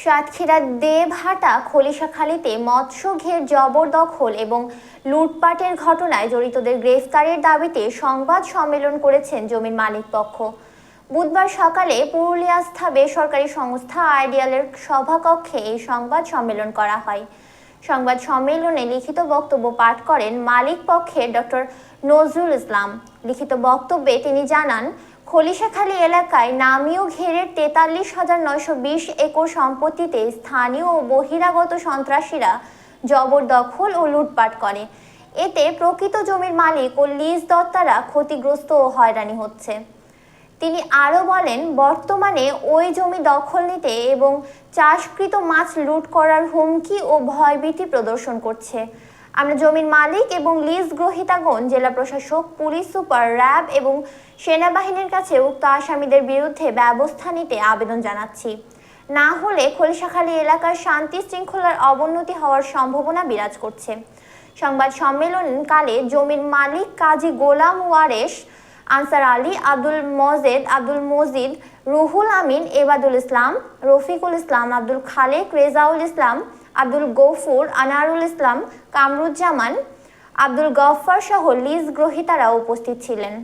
সাতক্ষীরার দেবহাটা খলিশাখালীতে মৎস্য ঘের জবরদখল এবং লুটপাটের ঘটনায় জড়িতদের গ্রেফতারের দাবিতে সংবাদ সম্মেলন করেছেন জমির মালিক পক্ষ। বুধবার সকালে পুরুলিয়াস্থ বেসরকারি সংস্থা আইডিয়ালের সভাকক্ষে এই সংবাদ সম্মেলন করা হয়। সংবাদ সম্মেলনে লিখিত বক্তব্য পাঠ করেন মালিক পক্ষের ডক্টর নজরুল ইসলাম। লিখিত বক্তব্যে তিনি জানান, খলিশাখালী এলাকায় নামীয় ঘেরের ৪৩,৯২০ একর সম্পত্তিতে স্থানীয় ও বহিরাগত সন্ত্রাসীরা জবরদখল ও লুটপাট করে। এতে প্রকৃত জমির মালিক ও লিজ দত্তারা ক্ষতিগ্রস্ত ও হয়রানি হচ্ছে। তিনি আরও বলেন, বর্তমানে ওই জমি দখল নিতে এবং চাষকৃত মাছ লুট করার হুমকি ও ভয়ভীতি প্রদর্শন করছে। আমরা জমির মালিক এবং লিজ গ্রহীতাগণ, জেলা প্রশাসক, পুলিশ সুপার, র্যাব এবং সেনাবাহিনীর কাছে উক্ত আসামিদের বিরুদ্ধে ব্যবস্থা নিতে আবেদন জানাচ্ছি। না হলে খলিশাখালী এলাকার শান্তি শৃঙ্খলার অবনতি হওয়ার সম্ভাবনা বিরাজ করছে। সংবাদ সম্মেলনকালে জমির মালিক কাজী গোলাম ওয়ারেশ, আনসার আলী, আব্দুল মজিদ, রুহুল আমিন, এবাদুল ইসলাম, রফিকুল ইসলাম, আব্দুল খালেক, রেজাউল ইসলাম, আব্দুল গফুর, আনারুল ইসলাম, কামরুজ্জামান, আব্দুল গফফার সহ লিজ গ্রহীতারা উপস্থিত ছিলেন।